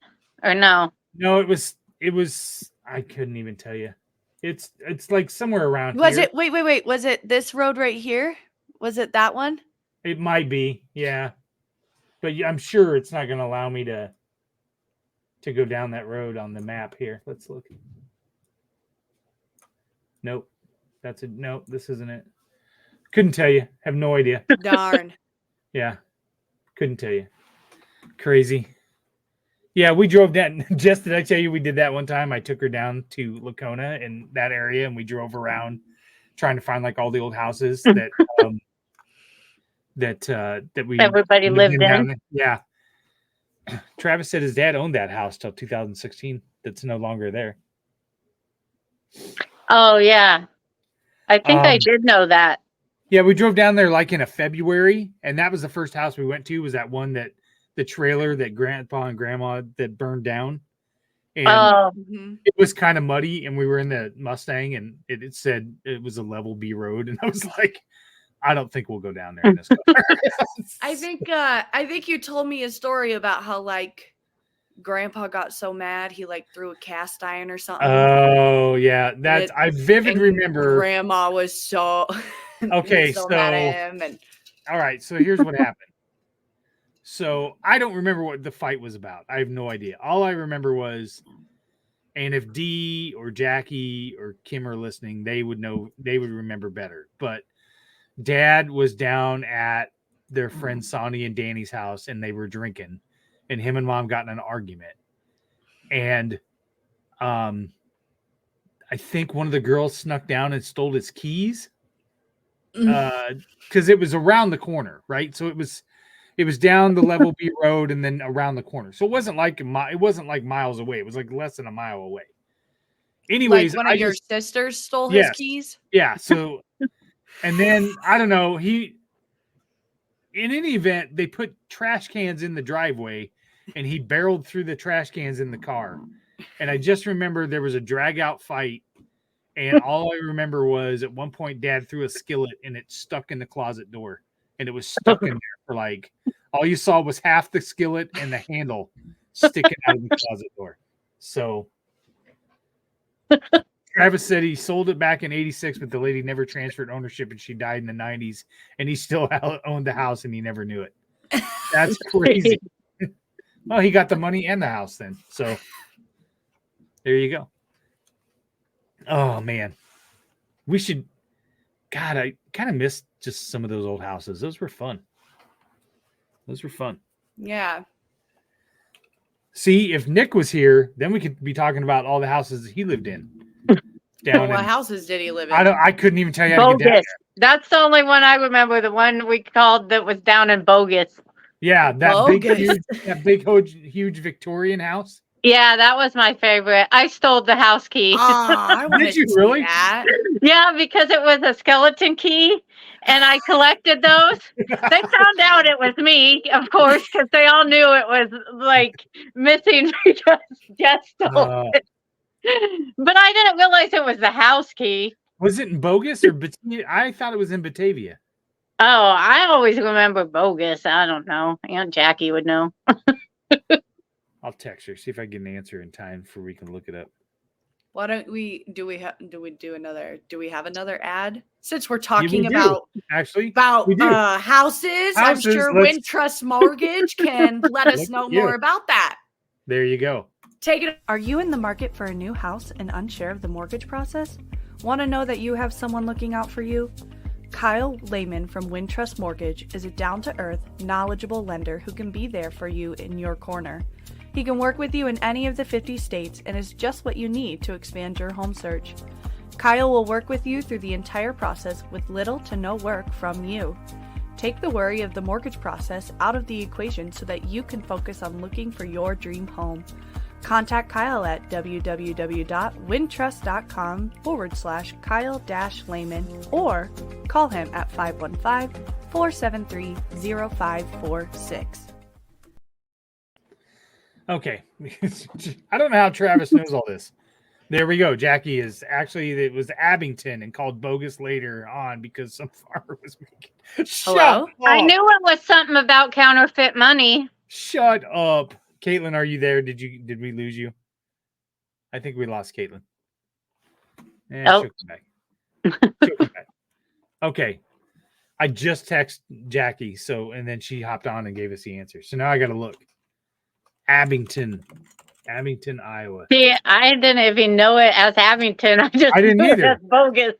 Or no? No, it was I couldn't even tell you. It's like somewhere around Was here. it wait, was it this road right here? Was it that one? It might be, yeah. But I'm sure it's not going to allow me to go down that road on the map here. Let's look. Nope. Nope, this isn't it. Couldn't tell you. Have no idea. Darn. Yeah. Couldn't tell you. Crazy. Yeah, we drove down. Jess, did I tell you we did that one time? I took her down to Lacona in that area and we drove around trying to find like all the old houses that that we Everybody lived in. down there. Yeah. Travis said his dad owned that house till 2016. That's no longer there. Oh yeah, I think I did know that. Yeah, we drove down there like in a February, and that was the first house we went to. Was that one that the trailer that Grandpa and Grandma that burned down, and it was kind of muddy, and we were in the Mustang, and it said it was a level B road, and I was like, I don't think we'll go down there in this car. I think you told me a story about how like Grandpa got so mad he like threw a cast iron or something. Oh yeah, I vividly remember. Grandma was so okay. so So mad at him and all right, so here's what happened. So I don't remember what the fight was about. I have no idea. All I remember was, and if Dee or Jackie or Kim are listening, they would know. They would remember better. But Dad was down at their friend Sonny and Danny's house, and they were drinking. And him and Mom got in an argument, and I think one of the girls snuck down and stole his keys because it was around the corner, right? So it was down the level B road and then around the corner. So it wasn't like miles away. It was like less than a mile away. Anyways, like one of your sisters stole his keys. Yeah. So, and then I don't know. In any event, they put trash cans in the driveway and he barreled through the trash cans in the car. And I just remember there was a drag out fight. And all I remember was at one point, Dad threw a skillet and it stuck in the closet door. And it was stuck in there for like, all you saw was half the skillet and the handle sticking out of the closet door. So Travis said he sold it back in 86, but the lady never transferred ownership and she died in the 90s. And he still owned the house and he never knew it. That's crazy. Well, he got the money and the house then. So there you go. Oh, man. We should. God, I kind of missed just some of those old houses. Those were fun. Yeah. See, if Nick was here, then we could be talking about all the houses he lived in. What houses did he live in? I couldn't even tell you how to get down there. That's the only one I remember. The one we called that was down in Bogus. Yeah, that big, huge Victorian house. Yeah, that was my favorite. I stole the house key. Did you really? That. Yeah, because it was a skeleton key, and I collected those. They found out it was me, of course, because they all knew it was like missing because Jess stole it. But I didn't realize it was the house key. Was it in Bogus or Batavia? I thought it was in Batavia. Oh, I always remember Bogus. I don't know. Aunt Jackie would know. I'll text her, see if I get an answer in time for we can look it up. Why don't we do we have another ad? Since we're talking about houses, I'm sure Wintrust Mortgage can let us know more about that. There you go. Take it. Are you in the market for a new house and unsure of the mortgage process? Want to know that you have someone looking out for you? Kyle Lehman from Wintrust Mortgage is a down-to-earth, knowledgeable lender who can be there for you in your corner. He can work with you in any of the 50 states and is just what you need to expand your home search. Kyle will work with you through the entire process with little to no work from you. Take the worry of the mortgage process out of the equation so that you can focus on looking for your dream home. Contact Kyle at www.wintrust.com/Kyle-Lehman or call him at 515-473-0546. Okay. I don't know how Travis knows all this. There we go. Jackie is actually, it was Abington and called Bogus later on because some farmer was making. Hello? I knew it was something about counterfeit money. Shut up. Caitlin, are you there? Did we lose you? I think we lost Caitlin. She'll come back. Okay. I just texted Jackie, and then she hopped on and gave us the answer. So now I got to look. Abington, Iowa. See, I didn't even know it as Abington. I didn't knew either. It as Bogus.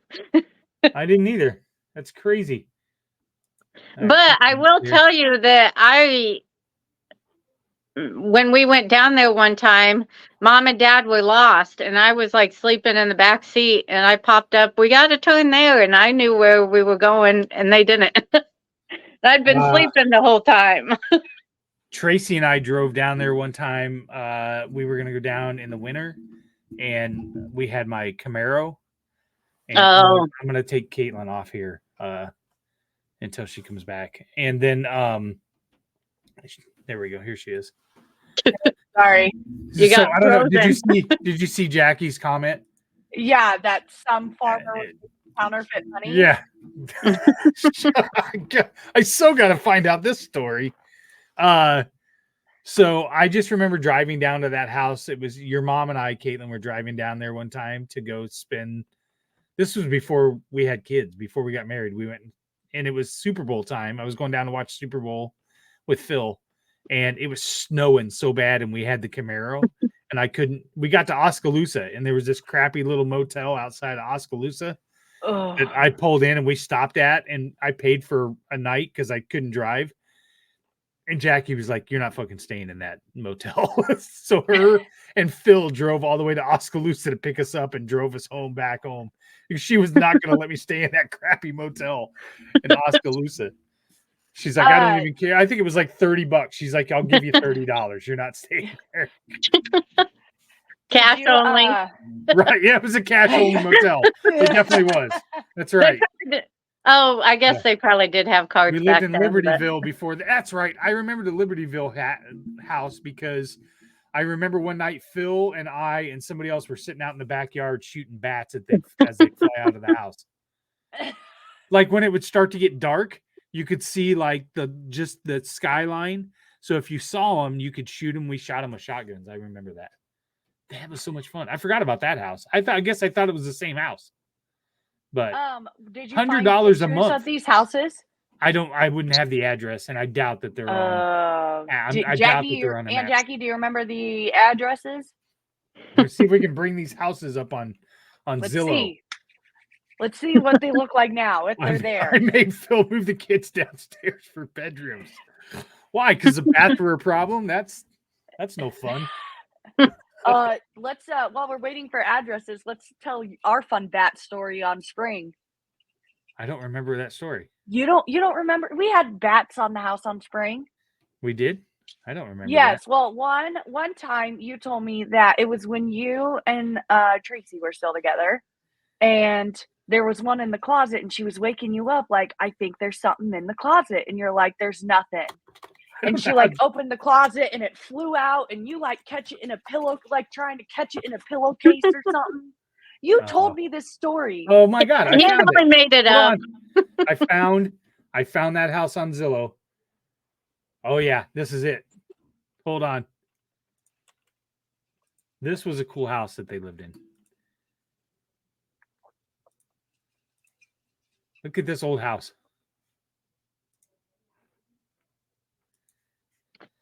I didn't either. That's crazy. But I will tell you that when we went down there one time, Mom and Dad were lost, and I was like sleeping in the back seat, and I popped up, we got to turn there, and I knew where we were going, and they didn't. I'd been sleeping the whole time. Tracy and I drove down there one time. We were going to go down in the winter, and we had my Camaro. And I'm going to take Caitlin off here until she comes back. And then there we go. Here she is. Sorry. You got I don't know. Did you see Jackie's comment? Yeah, that some farmer was counterfeit money. Yeah. I still got to find out this story. So I just remember driving down to that house. It was your mom and I, Caitlin, were driving down there one time to go spend. This was before we had kids, before we got married. We went, and it was Super Bowl time. I was going down to watch Super Bowl with Phil, and it was snowing so bad, and we had the Camaro, and we got to Oskaloosa, and there was this crappy little motel outside of Oskaloosa that I pulled in, and we stopped at, and I paid for a night because I couldn't drive. And Jackie was like, "You're not fucking staying in that motel." So her and Phil drove all the way to Oskaloosa to pick us up and drove us back home. Because she was not going to let me stay in that crappy motel in Oskaloosa. She's like, "I don't even care." I think it was like $30. She's like, "I'll give you $30. You're not staying there." Cash only. Right. Yeah, it was a cash only motel. It definitely was. That's right. Oh, I guess they probably did have cards. We lived in Libertyville before. That's right. I remember the Libertyville house because I remember one night Phil and I and somebody else were sitting out in the backyard shooting bats as they fly out of the house. Like when it would start to get dark, you could see like just the skyline. So if you saw them, you could shoot them. We shot them with shotguns. I remember that. That was so much fun. I forgot about that house. I guess I thought it was the same house. But did you $100 a month of these houses? I wouldn't have the address, and I doubt that they're on. I doubt that they're on. Aunt Jackie, do you remember the addresses? Let's see if we can bring these houses up on Zillow. Let's see what they look like now if they're there. I made Phil move the kids downstairs for bedrooms. Why? Because the bats were a problem. That's no fun. Let's while we're waiting for addresses, let's tell our fun bat story on Spring. I don't remember that story. You don't remember? We had bats on the house on Spring. We did? I don't remember. Yes. That. Well, one time you told me that it was when you and Tracy were still together, and there was one in the closet, and she was waking you up like, "I think there's something in the closet," and you're like, "There's nothing." And she like opened the closet and it flew out, and you like catch it in a pillow, like trying to catch it in a pillowcase or something. You told me this story. Oh my God. He probably made it up. I found that house on Zillow. Oh yeah, this is it. Hold on. This was a cool house that they lived in. Look at this old house.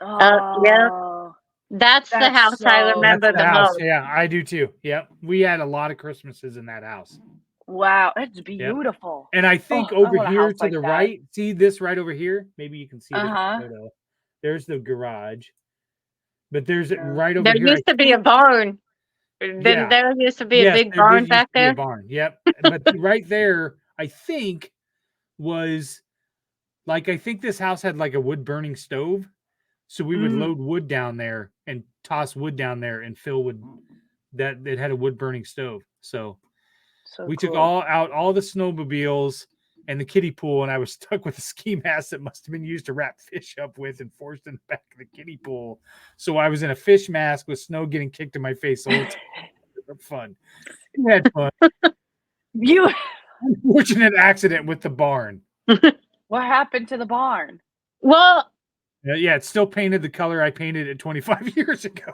Yeah. That's the house I remember the most. Yeah, I do too. Yep. We had a lot of Christmases in that house. Wow, it's beautiful. Yep. And I think over here to the right, see this right over here? Maybe you can see the photo. There's the garage. But there's right over here. There used to be a barn. Then there used to be a big barn back there. A barn. Yep. But right there, I think was like, I think this house had like a wood burning stove. So we would load wood down there and toss wood down there, and Phil would it had a wood burning stove. So we took all the snowmobiles and the kiddie pool, and I was stuck with a ski mask that must have been used to wrap fish up with and forced in the back of the kiddie pool. So I was in a fish mask with snow getting kicked in my face all the time. Fun. We had fun. Unfortunate accident with the barn. What happened to the barn? Well, yeah, it's still painted the color I painted it 25 years ago.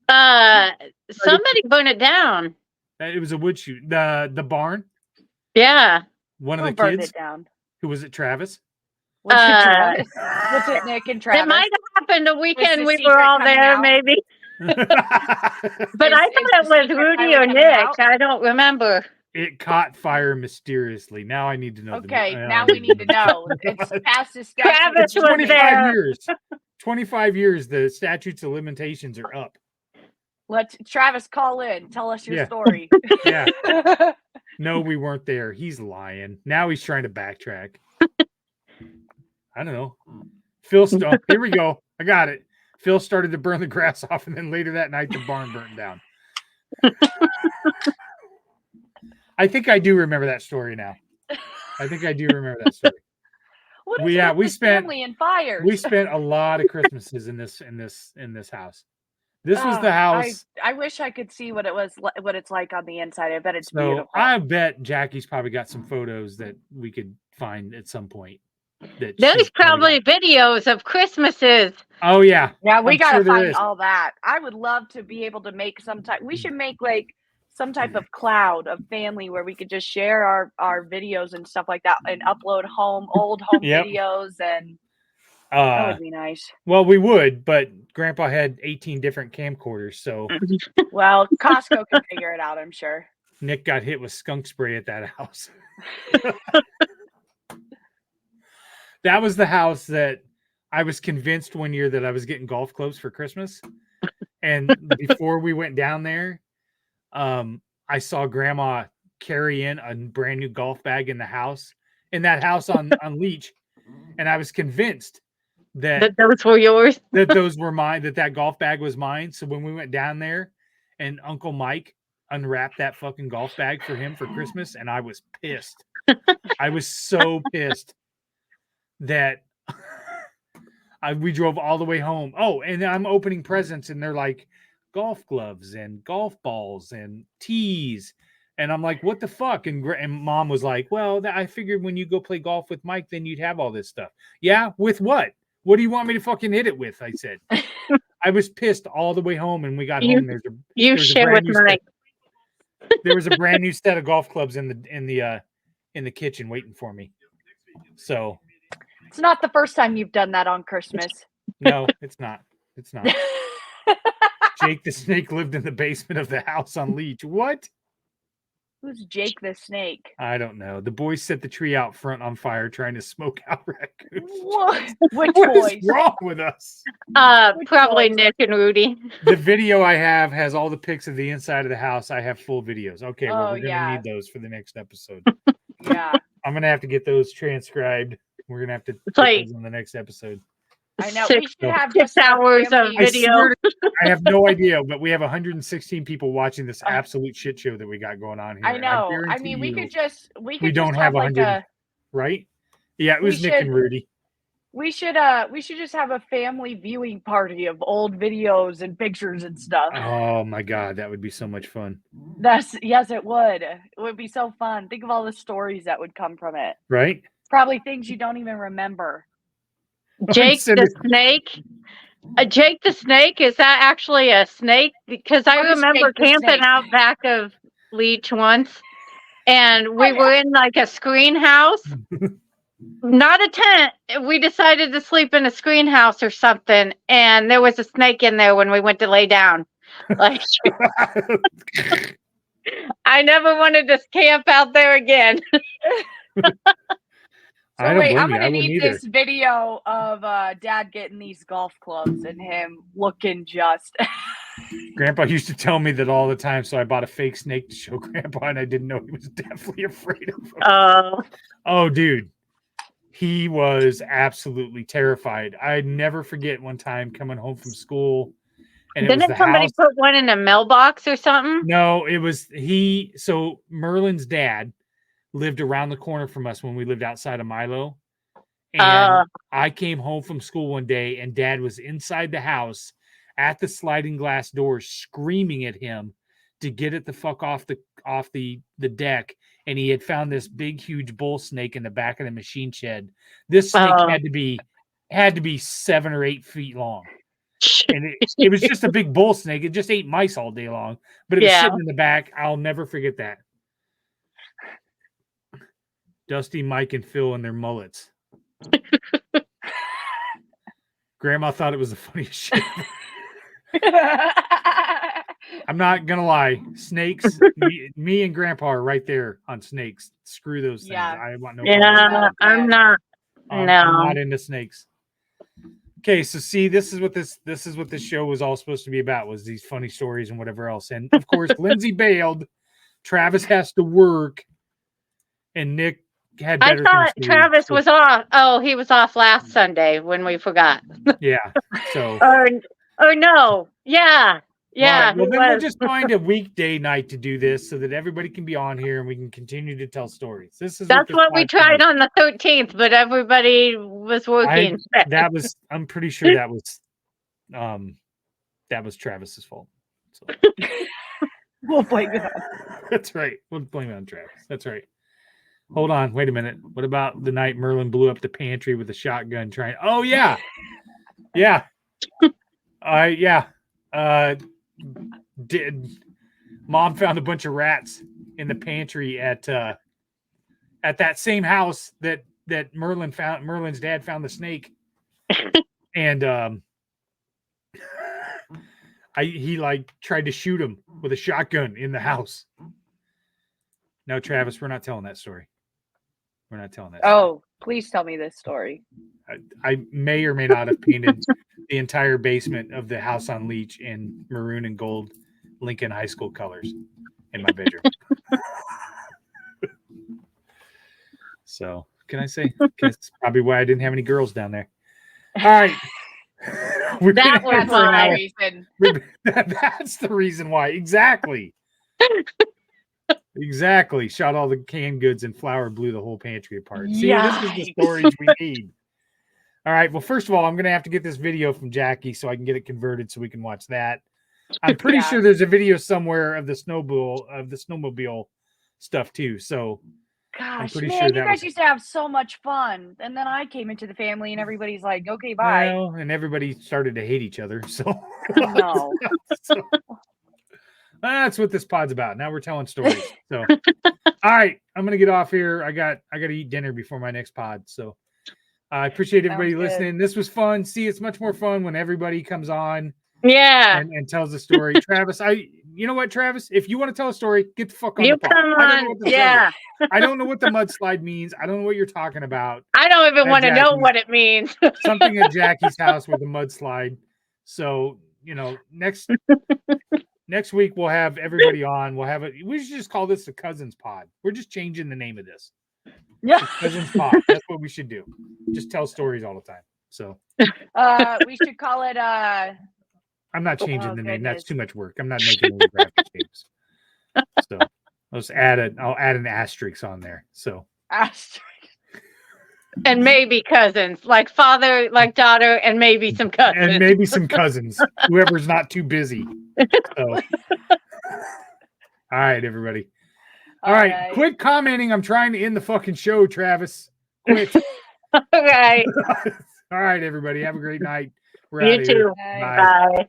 Somebody burned it down. It was a wood shoot. The barn. Yeah. One of the burned kids. It down? Who was it? Travis. Was it Nick and Travis? It might have happened a weekend we were all there, maybe. But I thought it was Rudy or Nick. I don't remember. It caught fire mysteriously. Now I need to know. Okay, now we need to know. It's past this. Travis was there. 25 years, the statutes of limitations are up. Let Travis call in. Tell us your Yeah. story. Yeah. No, we weren't there. He's lying. Now he's trying to backtrack. I don't know. Phil, here we go. I got it. Phil started to burn the grass off, and then later that night, the barn burnt down. I think I do remember that story now. I think I do remember that story. What is We with spent family and fires? we spent a lot of Christmases in this house. This was the house. I wish I could see what it's like on the inside. I bet it's So beautiful. I bet Jackie's probably got some photos that we could find at some point. There's probably videos of Christmases. Oh yeah. Yeah, we I'm gotta sure there find is. all that. I would love to be able to make we should make like some type of cloud of family where we could just share our videos and stuff like that and upload old home Yep. videos, and that would be nice. Well, we would, but Grandpa had 18 different camcorders, so Well, Costco can figure it out, I'm sure. Nick got hit with skunk spray at that house. That was the house that I was convinced one year that I was getting golf clubs for Christmas. And before we went down there, I saw Grandma carry in a brand new golf bag in that house on Leech. And I was convinced that those were yours. that those were mine, that golf bag was mine. So when we went down there and Uncle Mike unwrapped that fucking golf bag for him for Christmas, and I was pissed. I was so pissed that we drove all the way home. Oh, and I'm opening presents, and they're like golf gloves and golf balls and tees. And I'm like, what the fuck? And Mom was like, well, I figured when you go play golf with Mike, then you'd have all this stuff. Yeah, with what? What do you want me to fucking hit it with? I said. I was pissed all the way home, and we got home. You share with Mike. There was a brand new set of golf clubs in the kitchen waiting for me. So It's not the first time you've done that on Christmas. no, it's not. It's not. Jake the Snake lived in the basement of the house on Leech. What? Who's Jake the Snake? I don't know. The boys set the tree out front on fire trying to smoke out raccoons. What? Which What boys? is wrong with us? Probably boys? Nick and Rudy. The video I have has all the pics of the inside of the house. I have full videos. Okay, well, Oh, we're gonna yeah. need those for the next episode. Yeah. I'm gonna have to get those transcribed. We're gonna have to put like- those on the next episode. I know. We should have 6 just a hours of family- I video. swear I have no idea, but we have 116 people watching this absolute shit show that we got going on here. I know. I guarantee mean, we you, could just we don't just have like 100. Right? Yeah, it was We Nick and Rudy. we should just have a family viewing party of old videos and pictures and stuff. Oh my god, that would be so much fun. Yes, it would. It would be so fun. Think of all the stories that would come from it. Right? Probably things you don't even remember. Jake Send the it- Snake. Jake the Snake, is that actually a snake? Because I What is remember Jake the camping Snake? out back of Leech once, and we were in like a screen house, not a tent. We decided to sleep in a screen house or something, and there was a snake in there when we went to lay down. Like, I never wanted to camp out there again. So I don't wait, blame I'm you. I gonna wouldn't need either. this video of Dad getting these golf clubs and him looking just. Grandpa used to tell me that all the time, so I bought a fake snake to show Grandpa, and I didn't know he was definitely afraid of him. Oh, dude. He was absolutely terrified. I'd never forget one time coming home from school, and it was Didn't the somebody house. put one in a mailbox or something? No, it was he. So Merlin's dad lived around the corner from us when we lived outside of Milo. And I came home from school one day, and Dad was inside the house at the sliding glass door screaming at him to get it the fuck off the deck. And he had found this big, huge bull snake in the back of the machine shed. This snake had to be 7 or 8 feet long. And it was just a big bull snake. It just ate mice all day long, but it was sitting in the back. I'll never forget that. Dusty, Mike, and Phil and their mullets. Grandma thought it was the funniest shit. I'm not gonna lie. Snakes. me and Grandpa are right there on snakes. Screw those things. Yeah. I want no. Yeah, I'm not. I'm No. not into snakes. Okay, so see, this is what this show was all supposed to be about, was these funny stories and whatever else. And of course, Lindsay bailed. Travis has to work, and Nick had I better thought things to do. Travis was off. Oh, he was off last Sunday when we forgot. Yeah. So Or no. Yeah. Yeah. right, well, he then we'll was. just find a weekday night to do this so that everybody can be on here and we can continue to tell stories. This is That's this what we podcast tried is. on the 13th, but everybody was working. I'm pretty sure that was Travis's fault. So. We'll blame it on. That's right. We'll blame it on Travis. That's right. Hold on. Wait a minute. What about the night Merlin blew up the pantry with a shotgun trying? Oh, yeah. Yeah. Yeah. Mom found a bunch of rats in the pantry at that same house that Merlin's dad found the snake. And he like tried to shoot him with a shotgun in the house. No, Travis, we're not telling that story. We're not telling that story. Oh, please tell me this story. I may or may not have painted the entire basement of the house on Leech in maroon and gold Lincoln High School colors in my bedroom. So, can I say? That's probably why I didn't have any girls down there. All right. That was why. That's the reason why. Exactly. Exactly. Shot all the canned goods and flour, blew the whole pantry apart. See, this is the stories we need. All right. Well, first of all, I'm going to have to get this video from Jackie so I can get it converted so we can watch that. I'm pretty sure there's a video somewhere of the snowmobile stuff too. So, gosh, pretty man, sure you that guys was- used to have so much fun. And then I came into the family and everybody's like, okay, bye. well, and everybody started to hate each other. So, No. So, that's what this pod's about. Now we're telling stories. So, all right, I'm gonna get off here. I got to eat dinner before my next pod. So, I appreciate everybody Sounds good. listening. This was fun. See, it's much more fun when everybody comes on Yeah. and tells a story. Travis, you know what, Travis? If you want to tell a story, get the fuck on You the pod. come I don't know on. what the Yeah. I don't know what the mudslide means. I don't know what you're talking about. I don't even At want to know Jackie's- what it means. Something at Jackie's house with a mudslide. So, next week we'll have everybody on. We should just call this the Cousins Pod. We're just changing the name of this. Yeah. The Cousins Pod. That's what we should do. Just tell stories all the time. So We should call it I'm not changing the name. That's goodness. too much work. I'm not making any graphic shapes. So I'll add an asterisk on there. So asterisk. And maybe cousins, like father, like daughter, and maybe some cousins. and maybe some cousins, whoever's not too busy. So all right, everybody. All right, quit commenting. I'm trying to end the fucking show, Travis. Quit. All right. All right, everybody. Have a great night. We're You outta here. too. Bye. Bye.